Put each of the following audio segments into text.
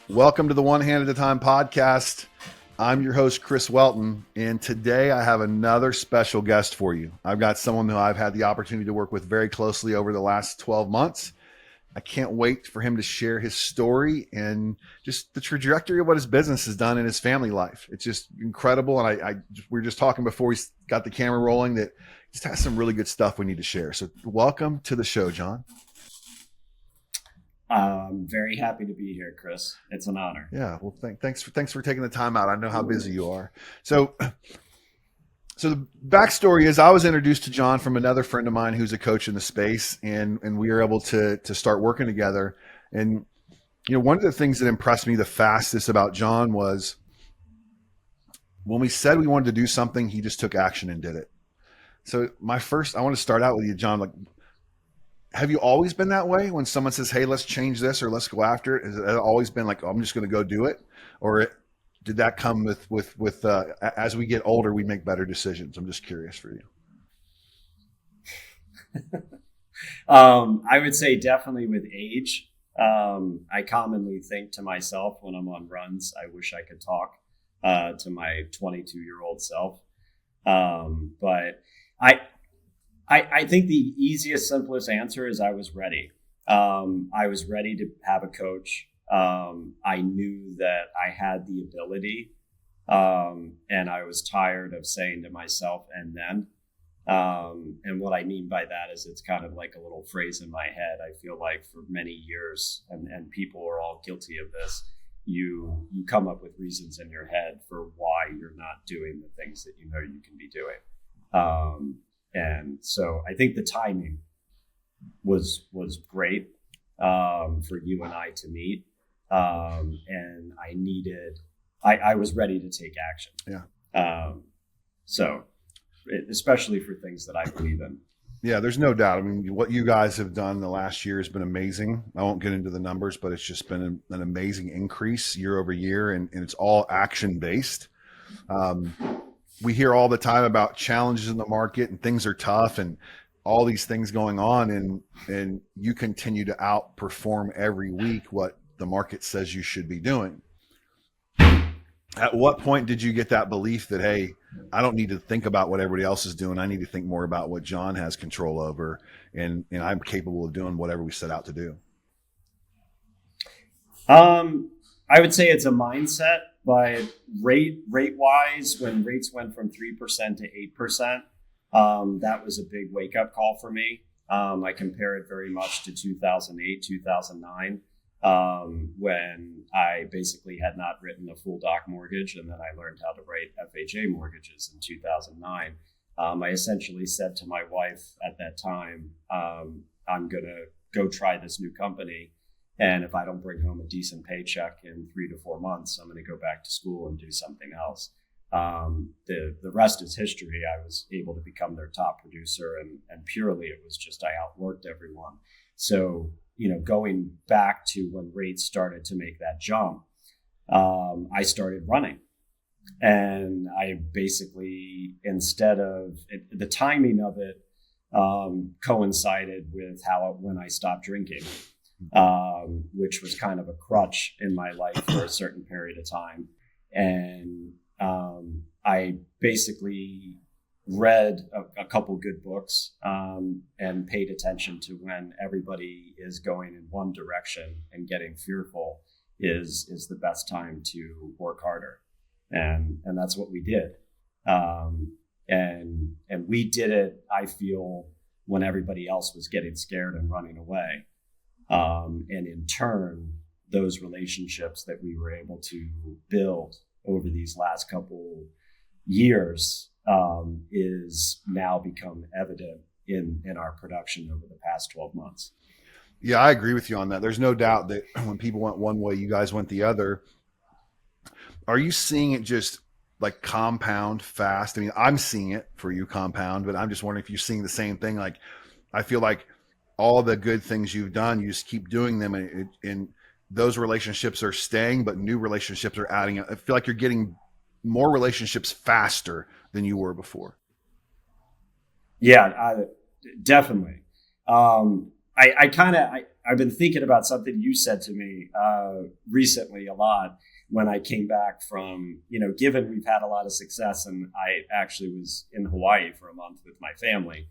Welcome to the One Hand at a Time podcast. I'm your host, Chris Welton, and today I have another special guest for you. I've got someone who I've had the opportunity to work with very closely over the last 12 months. I can't wait for him to share his story and just the trajectory of what his business has done in his family life. It's just incredible. And we were just talking before we got the camera rolling that he just has some really good stuff we need to share. So welcome to the show, John. I'm very happy to be here, Chris. It's an honor. Yeah. Well, thanks for taking the time out. I know how busy you are. So the backstory is I was introduced to John from another friend of mine who's a coach in the space, and we were able to start working together. And, you know, one of the things that impressed me the fastest about John was when we said we wanted to do something, he just took action and did it. So I want to start out with you, John. Like, have you always been that way when someone says, hey, let's change this or let's go after it? Has it always been like, oh, I'm just going to go do it? Or did that come with as we get older, we make better decisions? I'm just curious for you. I would say definitely with age. I commonly think to myself when I'm on runs, I wish I could talk to my 22-year-old self. But I think the easiest, simplest answer is I was ready. I was ready to have a coach. I knew that I had the ability, and I was tired of saying to myself, and then. And what I mean by that is it's kind of like a little phrase in my head. I feel like for many years, and people are all guilty of this, you come up with reasons in your head for why you're not doing the things that you know you can be doing. And so I think the timing was great for you and I to meet. And I was ready to take action. Yeah. Especially for things that I believe in. Yeah, there's no doubt. I mean, what you guys have done in the last year has been amazing. I won't get into the numbers, but it's just been an amazing increase year over year, and it's all action based. We hear all the time about challenges in the market and things are tough and all these things going on, and you continue to outperform every week what the market says you should be doing. At what point did you get that belief that, hey, I don't need to think about what everybody else is doing. I need to think more about what John has control over, and I'm capable of doing whatever we set out to do? I would say it's a mindset, but rate wise, when rates went from 3% to 8%, that was a big wake up call for me. I compare it very much to 2008, 2009, when I basically had not written a full doc mortgage, and then I learned how to write FHA mortgages in 2009. I essentially said to my wife at that time, I'm going to go try this new company. And if I don't bring home a decent paycheck in 3 to 4 months, I'm going to go back to school and do something else. The rest is history. I was able to become their top producer, and purely it was just I outworked everyone. So, you know, going back to when rates started to make that jump, I started running. And I basically, instead of the timing of it, coincided with when I stopped drinking. Which was kind of a crutch in my life for a certain period of time. And I basically read a couple good books and paid attention to when everybody is going in one direction and getting fearful is the best time to work harder. And that's what we did. And we did it, I feel, when everybody else was getting scared and running away. And in turn, those relationships that we were able to build over these last couple years is now become evident in our production over the past 12 months. Yeah, I agree with you on that. There's no doubt that when people went one way, you guys went the other. Are you seeing it just like compound fast? I mean, I'm seeing it for you compound, but I'm just wondering if you're seeing the same thing. Like, I feel like all the good things you've done, you just keep doing them, and those relationships are staying, but new relationships are adding. I feel like you're getting more relationships faster than you were before. Yeah, definitely. I I've been thinking about something you said to me recently a lot when I came back from, given we've had a lot of success, and I actually was in Hawaii for a month with my family.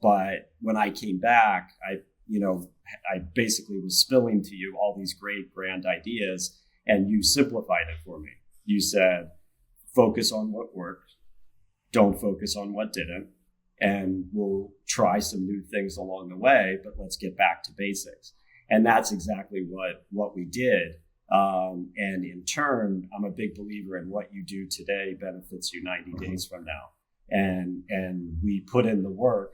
But when I came back, I basically was spilling to you all these great grand ideas, and you simplified it for me. You said, focus on what worked, don't focus on what didn't, and we'll try some new things along the way, but let's get back to basics. And that's exactly what we did. And in turn, I'm a big believer in what you do today benefits you 90 days from now. And we put in the work,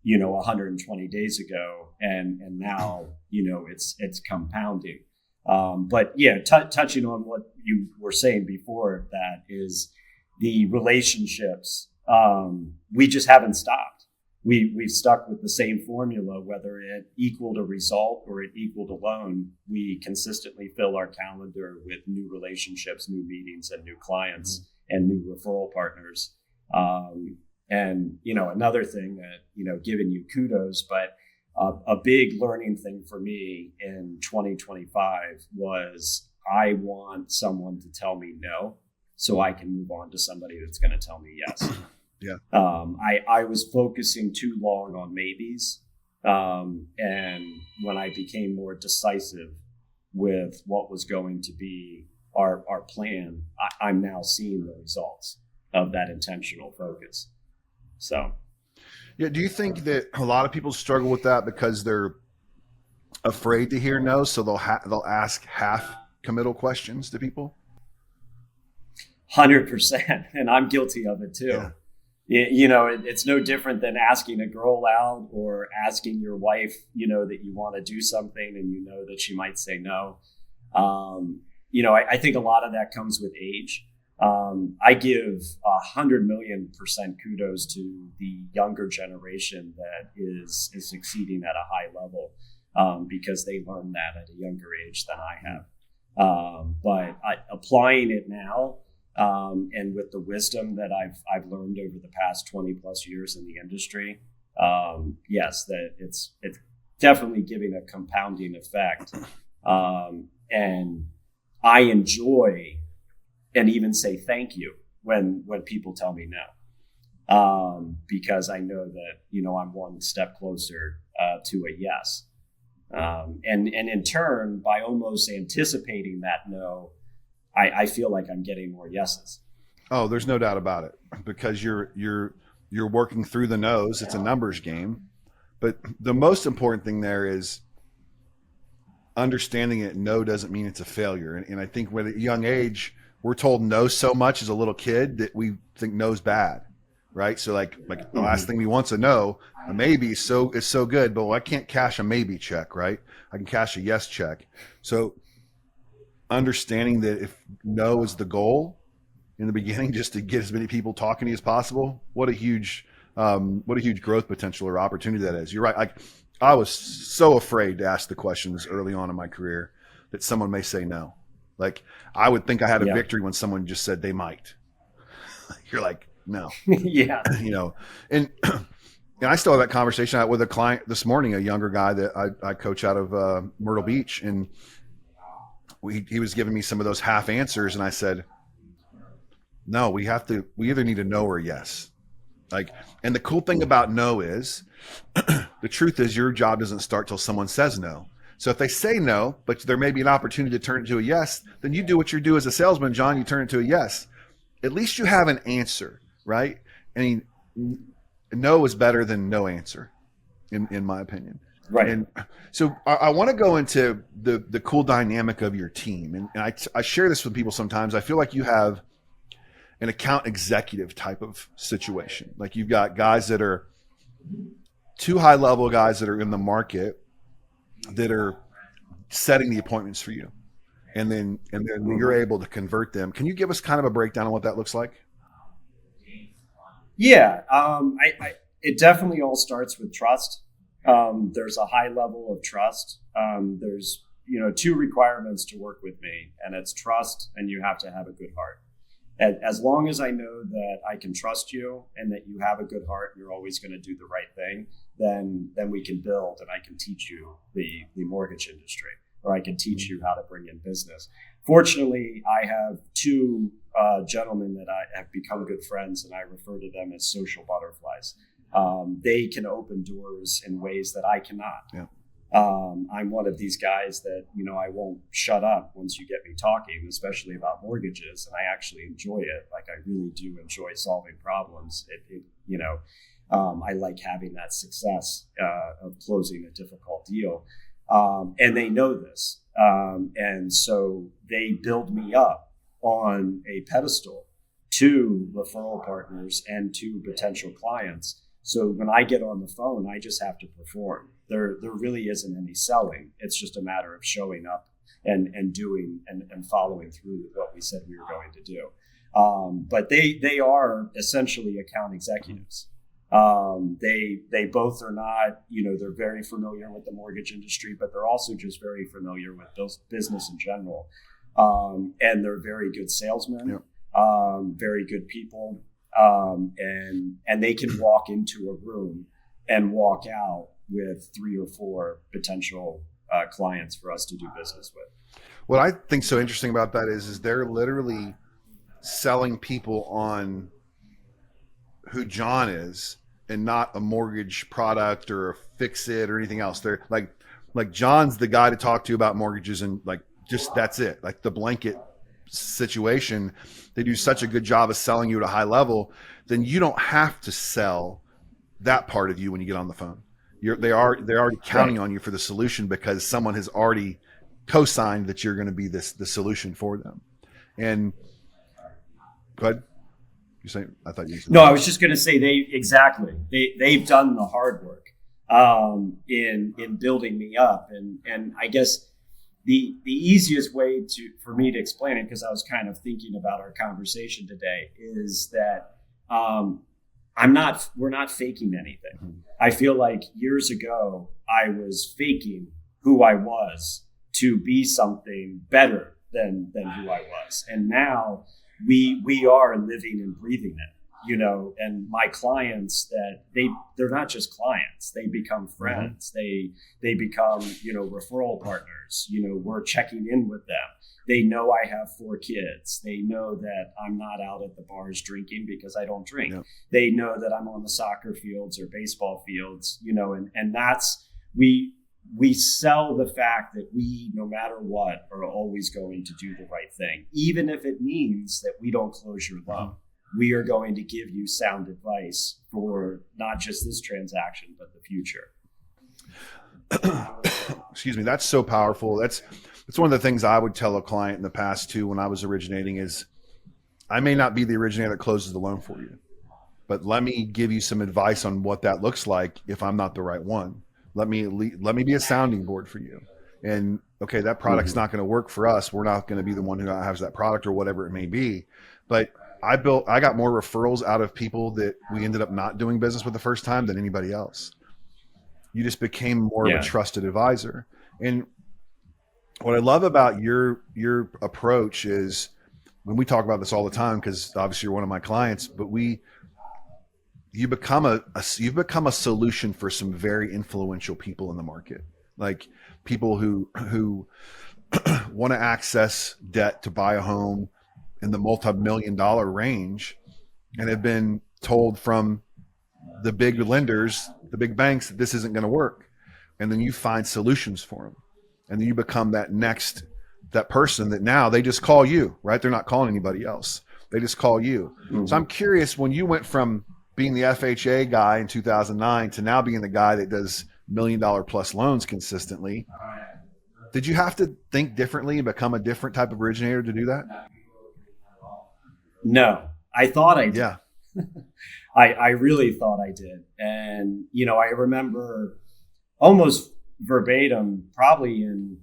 120 days ago, and now, it's compounding. But yeah, touching on what you were saying before, that is the relationships. We just haven't stopped. We've stuck with the same formula, whether it equaled a result or it equaled a loan. We consistently fill our calendar with new relationships, new meetings, and new clients and new referral partners. And, another thing that, giving you kudos, but a big learning thing for me in 2025 was I want someone to tell me no so I can move on to somebody that's going to tell me yes. Yeah. I was focusing too long on maybes. And when I became more decisive with what was going to be our plan, I'm now seeing the results of that intentional focus. So, yeah. Do you think that a lot of people struggle with that because they're afraid to hear no, so they'll ask half committal questions to people? 100%, and I'm guilty of it too. Yeah. It's no different than asking a girl out or asking your wife, that you want to do something and that she might say no. I think a lot of that comes with age. I give 100,000,000% kudos to the younger generation that is succeeding at a high level, because they learned that at a younger age than I have. But applying it now, and with the wisdom that I've learned over the past 20 plus years in the industry, yes, that it's definitely giving a compounding effect. And I enjoy and even say thank you when people tell me no, because I know that, I'm one step closer to a yes. And in turn, by almost anticipating that no, I feel like I'm getting more yeses. Oh, there's no doubt about it, because you're working through the no's. It's a numbers game, but the most important thing there is understanding it. No doesn't mean it's a failure, and I think at a young age we're told no so much as a little kid that we think no's bad, right? So like the last thing we want's a no. A maybe is so good, but I can't cash a maybe check, right? I can cash a yes check. So understanding that if no is the goal in the beginning, just to get as many people talking to you as possible, what a huge growth potential or opportunity that is. You're right. I was so afraid to ask the questions early on in my career that someone may say no. Like, I would think I had a victory when someone just said they might. You're like, no. Yeah. And I still have that conversation with a client this morning, a younger guy that I coach out of Myrtle Beach, and he was giving me some of those half answers, and I said, no, we either need a no or a yes. And the cool thing about no is the truth is your job doesn't start till someone says no. So if they say no, but there may be an opportunity to turn it to a yes, then you do what you do as a salesman, John, you turn it to a yes. At least you have an answer, right? I mean, no is better than no answer, in my opinion. Right. And so I want to go into the cool dynamic of your team. And I share this with people sometimes. I feel like you have an account executive type of situation. Like, you've got guys that are two high level guys that are in the market that are setting the appointments for you. And then you're able to convert them. Can you give us kind of a breakdown on what that looks like? Yeah. It definitely all starts with trust. There's a high level of trust. There's, two requirements to work with me, and it's trust, and you have to have a good heart. And as long as I know that I can trust you and that you have a good heart, you're always going to do the right thing, then we can build, and I can teach you the mortgage industry, or I can teach you how to bring in business. Fortunately, I have two gentlemen that I have become good friends, and I refer to them as social butterflies. They can open doors in ways that I cannot. Yeah. I'm one of these guys that, I won't shut up once you get me talking, especially about mortgages. And I actually enjoy it. Like, I really do enjoy solving problems. I like having that success of closing a difficult deal. And they know this. And so they build me up on a pedestal to referral partners and to potential clients. So when I get on the phone, I just have to perform. There really isn't any selling. It's just a matter of showing up and doing and following through with what we said we were going to do. But they are essentially account executives. They both are not, they're very familiar with the mortgage industry, but they're also just very familiar with business in general. And they're very good salesmen, very good people. And they can walk into a room and walk out with 3 or 4 potential clients for us to do business with. What I think so interesting about that is they're literally selling people on who John is, and not a mortgage product or a fix it or anything else. They're like John's the guy to talk to about mortgages, and like, just that's it. Like the blanket situation, they do such a good job of selling you at a high level, then you don't have to sell that part of you when you get on the phone. They're already counting on you for the solution, because someone has already co-signed that you're going to be the solution for them. And go ahead. You say? I thought you said. No, I was just going to say they've done the hard work in building me up, and I guess the easiest way for me to explain it, because I was kind of thinking about our conversation today, is that we're not faking anything. Mm-hmm. I feel like years ago I was faking who I was to be something better than who I was, and now we are living and breathing it, and my clients, that they're not just clients, they become friends. Mm-hmm. They become, referral partners. We're checking in with them. They know I have 4 kids. They know that I'm not out at the bars drinking because I don't drink. Yep. They know that I'm on the soccer fields or baseball fields, and that's, we sell the fact that we, no matter what, are always going to do the right thing. Even if it means that we don't close your loan, we are going to give you sound advice for not just this transaction, but the future. Excuse me. That's so powerful. That's one of the things I would tell a client in the past too, when I was originating, is I may not be the originator that closes the loan for you, but let me give you some advice on what that looks like if I'm not the right one. Let me be a sounding board for you. And okay, that product's not going to work for us. We're not going to be the one who has that product or whatever it may be. But I got more referrals out of people that we ended up not doing business with the first time than anybody else. You just became more of a trusted advisor. And what I love about your approach is, when we talk about this all the time, because obviously you're one of my clients, but you've become a solution for some very influential people in the market, like people who want to access debt to buy a home in the multi-million-dollar range, and have been told from the big lenders, the big banks, that this isn't going to work. And then you find solutions for them, and then you become that person that now they just call you, right? They're not calling anybody else. They just call you. Mm-hmm. So I'm curious, when you went from being the FHA guy in 2009 to now being the guy that does $1 million plus loans consistently, did you have to think differently and become a different type of originator to do that? No, I thought I did. Yeah. I really thought I did. And, I remember almost verbatim, probably in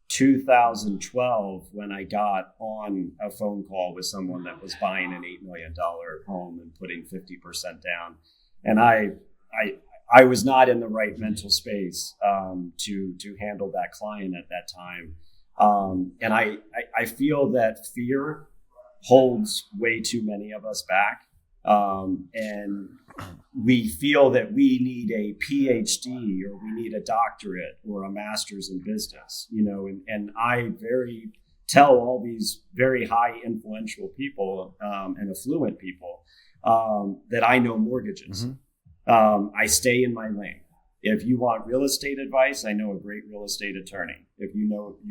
2012, when I got on a phone call with someone that was buying an $8 million home and putting 50% down. And I was not in the right mental space to handle that client at that time. And I feel that fear holds way too many of us back. And we feel that we need a PhD or we need a doctorate or a master's in business, and I tell all these very high influential people and affluent people that I know mortgages. I stay in my lane. If you want real estate advice, I know a great real estate attorney. If you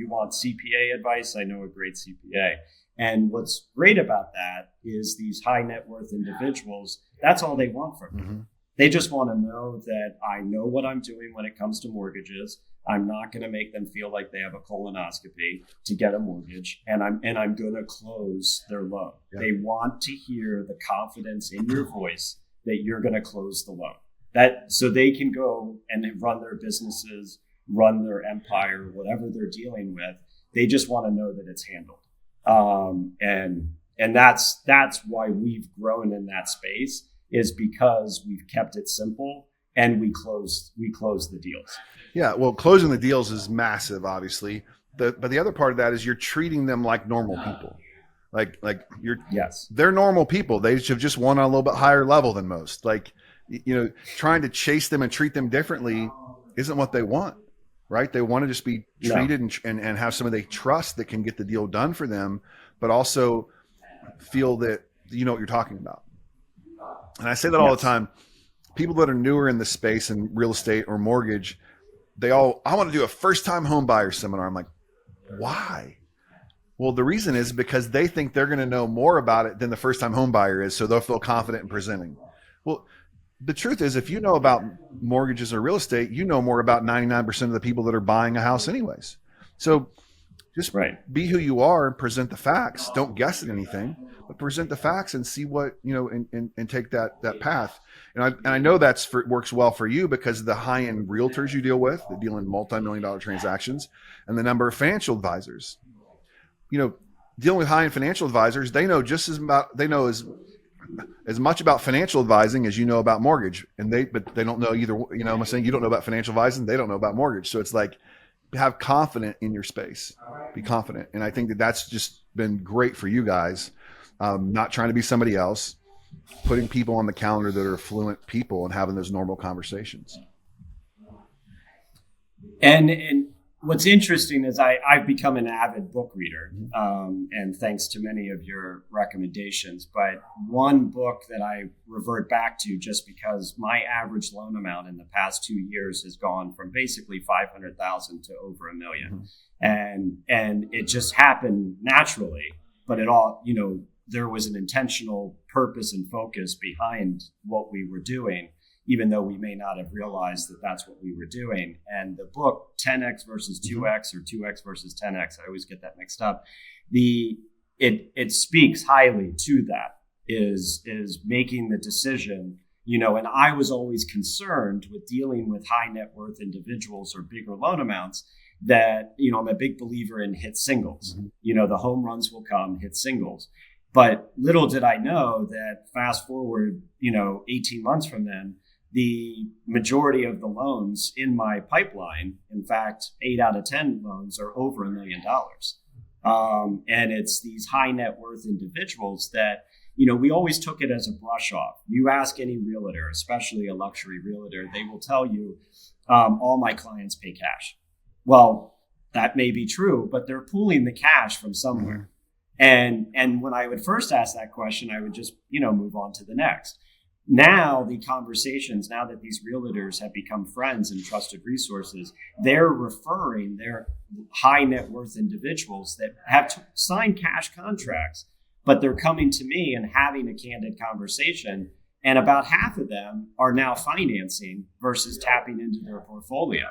want CPA advice, I know a great CPA. And what's great about that is these high net worth individuals, that's all they want from me. They just want to know that I know what I'm doing when it comes to mortgages. I'm not going to make them feel like they have a colonoscopy to get a mortgage, and I'm going to close their loan. Yeah. They want to hear the confidence in your voice that you're going to close the loan. That so they can go and run their businesses, run their empire, whatever they're dealing with. They just want to know that it's handled. And that's why we've grown in that space, is because we've kept it simple and we close the deals. Yeah, well, closing the deals is massive, obviously. But the other part of that is you're treating them like normal people. They're normal people. They have just won on a little bit higher level than most. Trying to chase them and treat them differently isn't what they want, right? They want to just be treated and have somebody they trust that can get the deal done for them, but also feel that you know what you're talking about. And I say that all the time. People that are newer in the space in real estate or mortgage, I want to do a first-time home buyer seminar. I'm like, why? Well, the reason is because they think they're going to know more about it than the first-time home buyer is, so they'll feel confident in presenting. Well, the truth is, if you know about mortgages or real estate, you know more about 99% of the people that are buying a house anyways. So just be who you are and present the facts. Don't guess at anything, but present the facts and see what, and take that path. And I know works well for you because of the high-end realtors you deal with that deal in multi-million-dollar transactions and the number of financial advisors. Dealing with high-end financial advisors, they know as much about financial advising as you know about mortgage, but they don't know either. I'm saying you don't know about financial advising, they don't know about mortgage. So it's like, have confidence in your space, be confident. And I think that's just been great for you guys. Not trying to be somebody else, putting people on the calendar that are fluent people and having those normal conversations. And what's interesting is I've become an avid book reader, and thanks to many of your recommendations. But one book that I revert back to, just because my average loan amount in the past 2 years has gone from basically 500,000 to over $1 million, and it just happened naturally. But it all, there was an intentional purpose and focus behind what we were doing, even though we may not have realized that that's what we were doing. And the book 10X versus 2X or 2X versus 10X, I always get that mixed up. It speaks highly to that, is making the decision, and I was always concerned with dealing with high net worth individuals or bigger loan amounts that, I'm a big believer in hit singles. The home runs will come, hit singles. But little did I know that fast forward, 18 months from then, the majority of the loans in my pipeline, in fact, 8 out of 10 loans are over $1 million. And it's these high net worth individuals that, we always took it as a brush off. You ask any realtor, especially a luxury realtor, they will tell you, all my clients pay cash. Well, that may be true, but they're pooling the cash from somewhere. And when I would first ask that question, I would just, move on to the next. Now the conversations, now that these realtors have become friends and trusted resources, they're referring their high net worth individuals that have signed cash contracts, but they're coming to me and having a candid conversation. And about half of them are now financing versus tapping into their portfolio.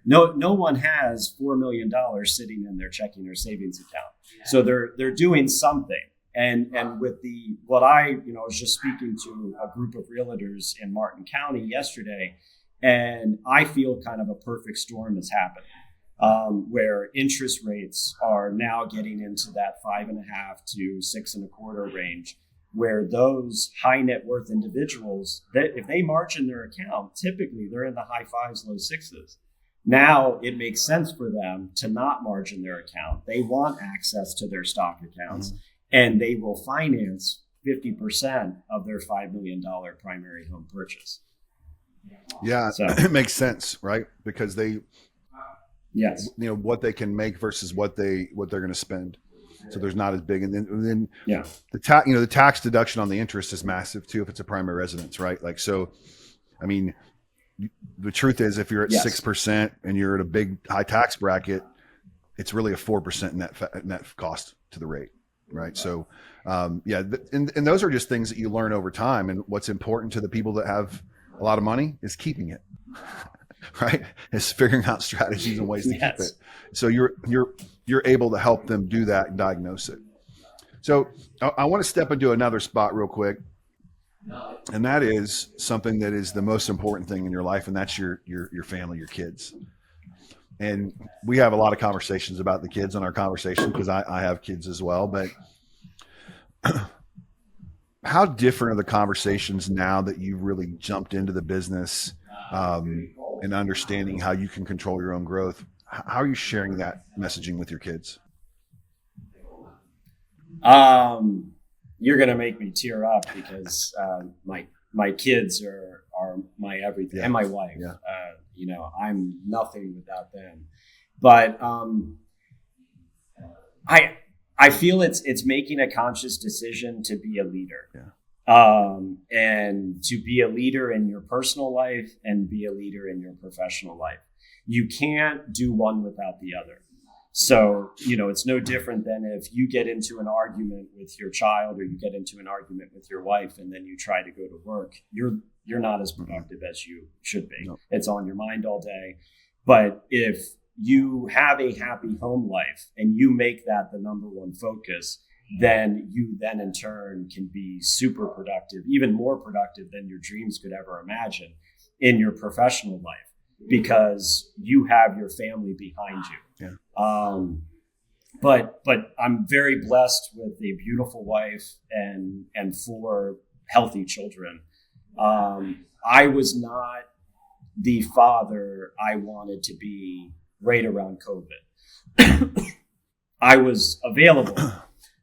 No one has $4 million sitting in their checking or savings account. So they're doing something. And with I was just speaking to a group of realtors in Martin County yesterday, and I feel kind of a perfect storm is happening, where interest rates are now getting into that 5.5 to 6.25 range, where those high net worth individuals, that if they margin their account, typically they're in the high 5s, low 6s. Now it makes sense for them to not margin their account. They want access to their stock accounts, and they will finance 50% of their $5 million primary home purchase. Yeah, So it makes sense, right? Because they, yes, what they can make versus what they're going to spend. So there's not as big, and then yeah, the tax deduction on the interest is massive too if it's a primary residence, right? Like, so, I mean, the truth is, if you're at 6% and you're at a big high tax bracket, it's really a 4% net cost to the rate, right? So, and those are just things that you learn over time. And what's important to the people that have a lot of money is keeping it, right? Is figuring out strategies and ways to keep it. So you're able to help them do that and diagnose it. So I want to step into another spot real quick. And that is something that is the most important thing in your life, and that's your family, your kids. And we have a lot of conversations about the kids on our conversation because I have kids as well. But how different are the conversations now that you've really jumped into the business and understanding how you can control your own growth? How are you sharing that messaging with your kids? You're going to make me tear up because my kids are my everything, and my wife. Yeah. I'm nothing without them. But I feel it's making a conscious decision to be a leader. Yeah. And to be a leader in your personal life and be a leader in your professional life. You can't do one without the other. So, it's no different than if you get into an argument with your child or you get into an argument with your wife and then you try to go to work. You're not as productive as you should be. No. It's on your mind all day. But if you have a happy home life and you make that the number one focus, then you then in turn can be super productive, even more productive than your dreams could ever imagine in your professional life, because you have your family behind you. Yeah. But I'm very blessed with a beautiful wife and 4 healthy children. I was not the father I wanted to be right around COVID. I was available.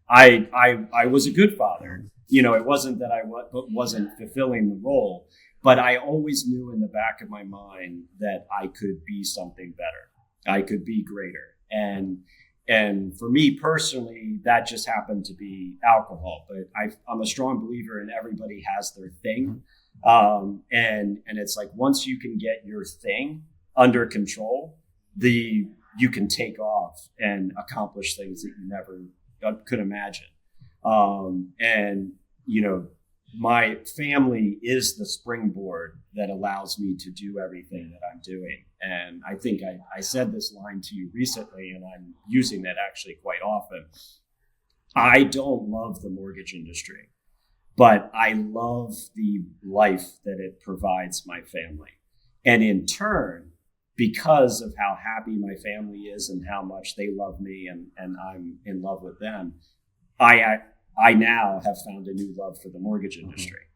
I was a good father. It wasn't that I wasn't fulfilling the role, but I always knew in the back of my mind that I could be something better. I could be greater. And for me personally, that just happened to be alcohol. But I'm a strong believer in everybody has their thing. And it's like, once you can get your thing under control, you can take off and accomplish things that you never could imagine. My family is the springboard that allows me to do everything that I'm doing. And I think I said this line to you recently, and I'm using that actually quite often. I don't love the mortgage industry, but I love the life that it provides my family. And in turn, because of how happy my family is and how much they love me and I'm in love with them, I now have found a new love for the mortgage industry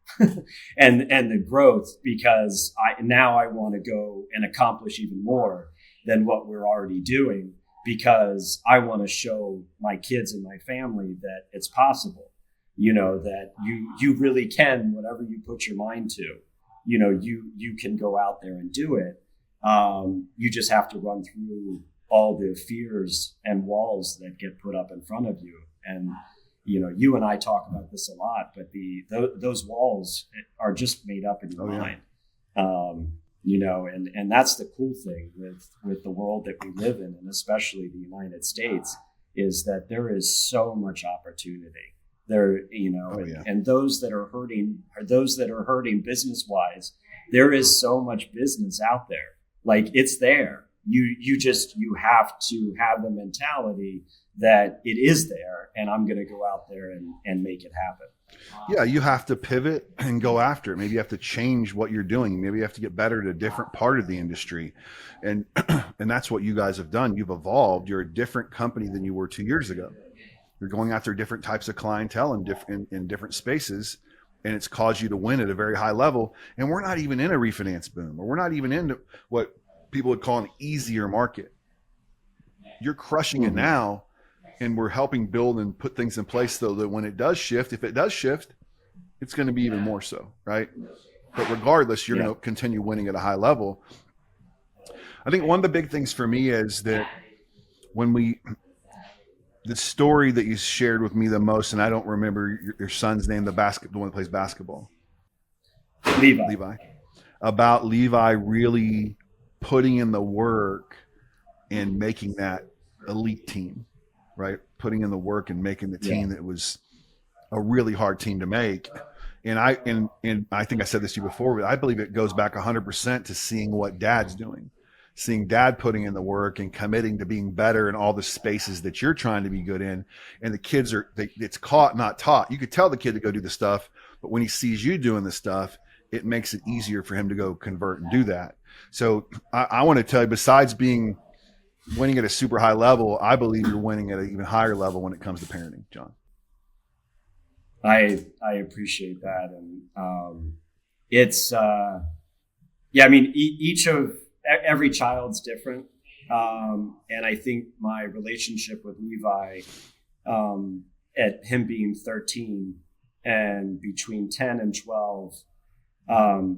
and the growth, because I want to go and accomplish even more than what we're already doing, because I want to show my kids and my family that it's possible, that you really can, whatever you put your mind to, you can go out there and do it. You just have to run through all the fears and walls that get put up in front of you. And you and I talk about this a lot, but those walls are just made up in your mind. And that's the cool thing with the world that we live in, and especially the United States, is that there is so much opportunity there, and those that are hurting business wise, there is so much business out there. Like, it's there. You have to have the mentality that it is there, and I'm going to go out there and make it happen. Yeah, you have to pivot and go after it. Maybe you have to change what you're doing. Maybe you have to get better at a different part of the industry. And that's what you guys have done. You've evolved. You're a different company than you were 2 years ago. You're going after different types of clientele in different spaces, and it's caused you to win at a very high level. And we're not even in a refinance boom, or we're not even into what people would call an easier market. You're crushing it now, and we're helping build and put things in place so that when it does shift, if it does shift, it's going to be even more so, right? But regardless, you're going to continue winning at a high level. I think one of the big things for me is that the story that you shared with me the most, and I don't remember your son's name, the one that plays basketball. Levi. About Levi really putting in the work and making that elite team, right? Putting in the work and making the team that was a really hard team to make. And I think I said this to you before, but I believe it goes back 100% to seeing what Dad's doing, seeing Dad putting in the work and committing to being better in all the spaces that you're trying to be good in. And the kids it's caught, not taught. You could tell the kid to go do the stuff, but when he sees you doing the stuff, it makes it easier for him to go convert and do that. So I want to tell you, besides winning at a super high level, I believe you're winning at an even higher level when it comes to parenting, John. I appreciate that. And it's, I mean, every child's different. And I think my relationship with Levi, at him being 13 and between 10 and 12,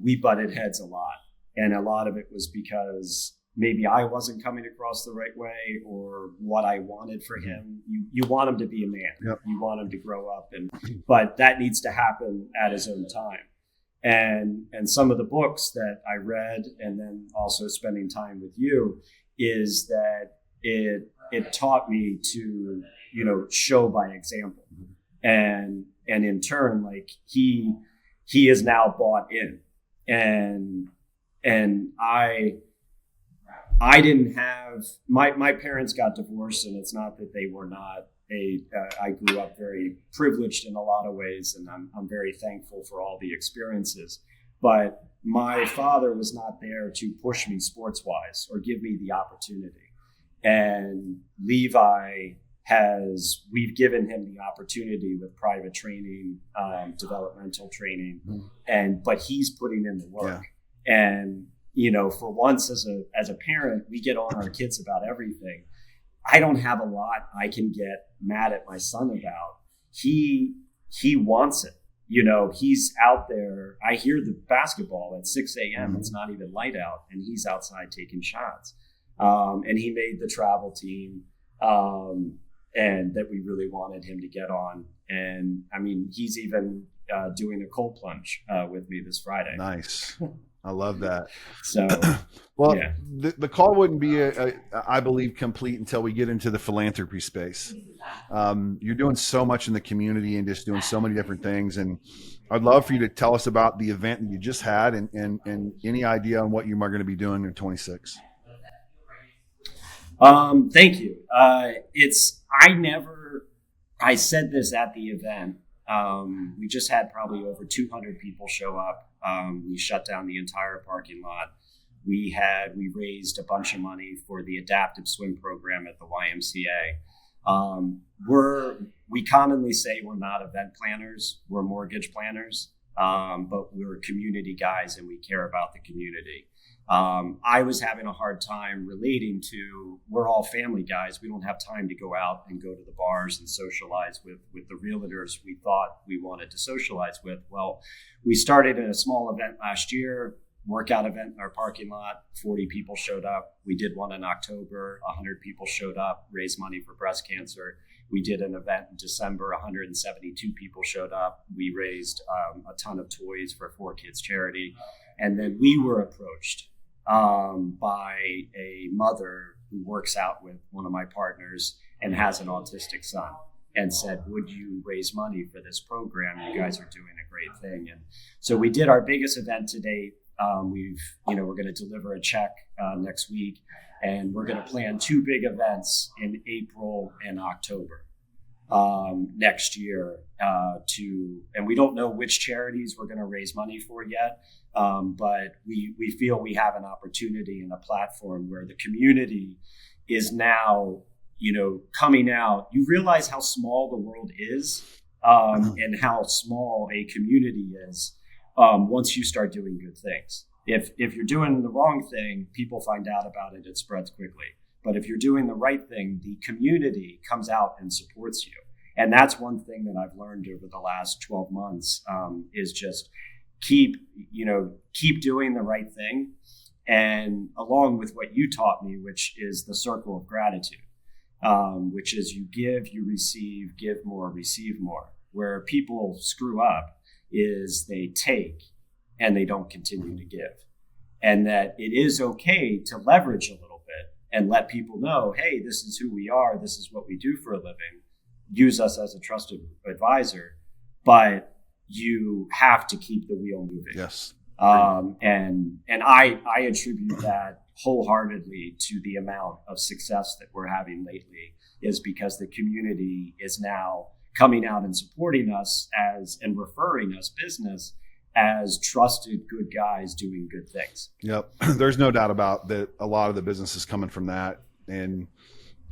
we butted heads a lot. And a lot of it was because maybe I wasn't coming across the right way or what I wanted for him. You want him to be a man. Yep. You want him to grow up, but that needs to happen at his own time. And some of the books that I read, and then also spending time with you, is that it taught me to, show by example. And in turn, like he is now bought in. And I didn't have, my parents got divorced, and it's not that they were not I grew up very privileged in a lot of ways, and I'm very thankful for all the experiences. But my father was not there to push me sports-wise or give me the opportunity. And Levi we've given him the opportunity with private training, developmental training, but he's putting in the work. Yeah. And for once as a parent, we get on our kids about everything. I don't have a lot I can get mad at my son about. He wants it. He's out there. I hear the basketball at 6 a.m. It's not even light out, and he's outside taking shots. And he made the travel team, and that we really wanted him to get on. And I mean, he's even doing a cold plunge with me this Friday. Nice. I love that. So, well, yeah. The call wouldn't be, I believe, complete until we get into the philanthropy space. You're doing so much in the community and just doing so many different things. And I'd love for you to tell us about the event that you just had and any idea on what you are going to be doing in 26. Thank you. I said this at the event. We just had probably over 200 people show up. We shut down the entire parking lot. We raised a bunch of money for the adaptive swim program at the YMCA. We commonly say we're not event planners, we're mortgage planners, but we're community guys and we care about the community. I was having a hard time relating to, we're all family guys. We don't have time to go out and go to the bars and socialize with the realtors we thought we wanted to socialize with. Well, we started in a small event last year, workout event in our parking lot. 40 people showed up. We did one in October. 100 people showed up, raised money for breast cancer. We did an event in December. 172 people showed up. We raised a ton of toys for 4Kids charity. And then we were approached by a mother who works out with one of my partners and has an autistic son, and said, would you raise money for this program? You guys are doing a great thing. And so we did our biggest event to date. We're going to deliver a check next week, and we're going to plan 2 big events in April and October next year and we don't know which charities we're going to raise money for yet. But we feel we have an opportunity and a platform where the community is now, coming out. You realize how small the world is, and how small a community is once you start doing good things. If you're doing the wrong thing, people find out about it, it spreads quickly. But if you're doing the right thing, the community comes out and supports you. And that's one thing that I've learned over the last 12 months, is just keep doing the right thing. And along with what you taught me, which is the circle of gratitude, which is you give, you receive, give more, receive more. Where people screw up is they take and they don't continue to give. And that it is okay to leverage a little bit and let people know, hey, this is who we are. This is what we do for a living. Use us as a trusted advisor, but you have to keep the wheel moving. Yes. And I attribute that wholeheartedly to the amount of success that we're having lately, is because the community is now coming out and supporting us and referring us business as trusted good guys doing good things. Yep. There's no doubt about that. A lot of the business is coming from that. And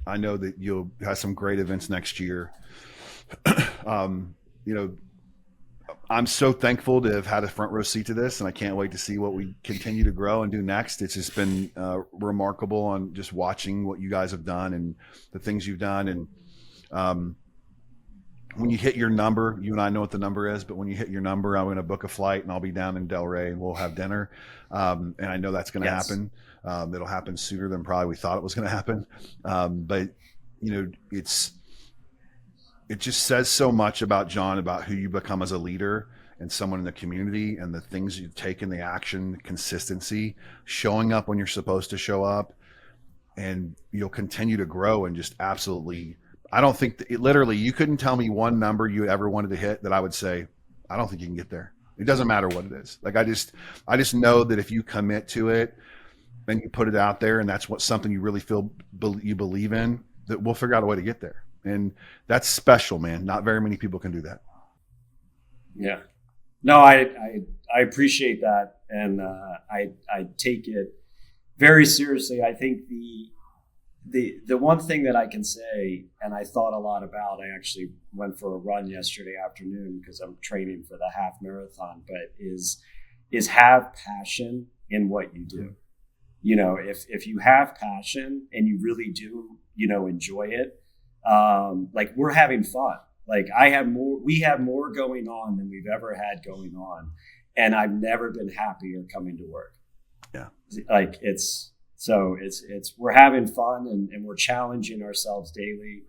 I know that you'll have some great events next year. I'm so thankful to have had a front row seat to this, and I can't wait to see what we continue to grow and do next. It's just been remarkable on just watching what you guys have done and the things you've done. And when you hit your number, you and I know what the number is, but when you hit your number, I'm going to book a flight and I'll be down in Delray and we'll have dinner. And I know that's going to happen. It'll happen sooner than probably we thought it was going to happen. But it just says so much about John, about who you become as a leader and someone in the community, and the things you've taken, the action, consistency, showing up when you're supposed to show up, and you'll continue to grow. And just absolutely, I don't think that literally you couldn't tell me one number you ever wanted to hit that I would say, I don't think you can get there. It doesn't matter what it is. Like I just know that if you commit to it and you put it out there, and that's what something you really feel you believe in, that we'll figure out a way to get there. And that's special, man. Not very many people can do that. Yeah. No, I appreciate that. And I take it very seriously. I think the one thing that I can say, and I thought a lot about, I actually went for a run yesterday afternoon because I'm training for the half marathon, but is have passion in what you do. If you have passion and you really do, enjoy it, like we're having fun. Like we have more going on than we've ever had going on. And I've never been happier coming to work. Yeah. Like we're having fun and we're challenging ourselves daily.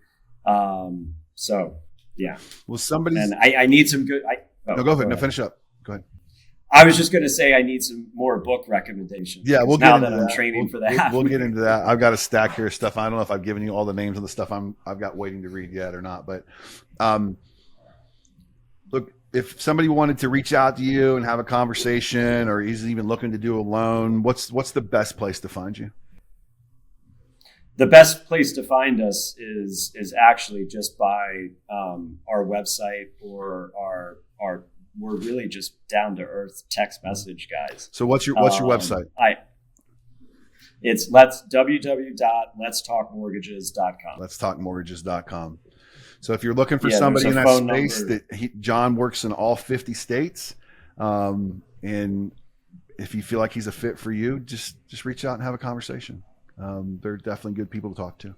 So yeah. Well, and I need some good, no, go ahead. No, finish up. Go ahead. I was just going to say I need some more book recommendations. Yeah, we'll get into that. I'm training for the half. We'll get into that. I've got a stack here of stuff. I don't know if I've given you all the names of the stuff I've got waiting to read yet or not. But look, if somebody wanted to reach out to you and have a conversation, or is even looking to do a loan, what's the best place to find you? The best place to find us is actually just by our website or our we're really just down to earth text message guys. So what's your website? It's www.letstalkmortgages.com. Letstalkmortgages.com. So if you're looking for somebody in that space, John works in all 50 states. And if you feel like he's a fit for you, just reach out and have a conversation. They're definitely good people to talk to.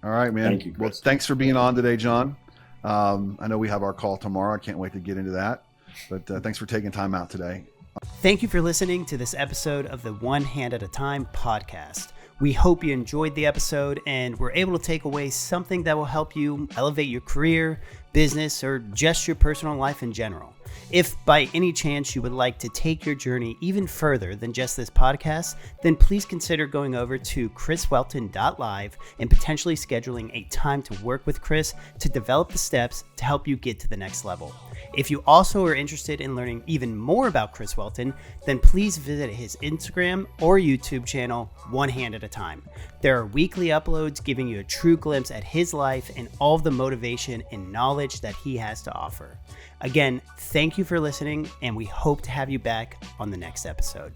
All right, man. Thank you, Chris. Well, thanks for being on today, John. I know we have our call tomorrow. I can't wait to get into that. But thanks for taking time out today. Thank you for listening to this episode of the One Hand at a Time podcast. We hope you enjoyed the episode and were able to take away something that will help you elevate your career, business, or just your personal life in general. If by any chance you would like to take your journey even further than just this podcast, then please consider going over to chriswelton.live and potentially scheduling a time to work with Chris to develop the steps to help you get to the next level. If you also are interested in learning even more about Chris Welton, then please visit his Instagram or YouTube channel, One Hand at a Time. There are weekly uploads giving you a true glimpse at his life and all of the motivation and knowledge that he has to offer. Again, thank you for listening, and we hope to have you back on the next episode.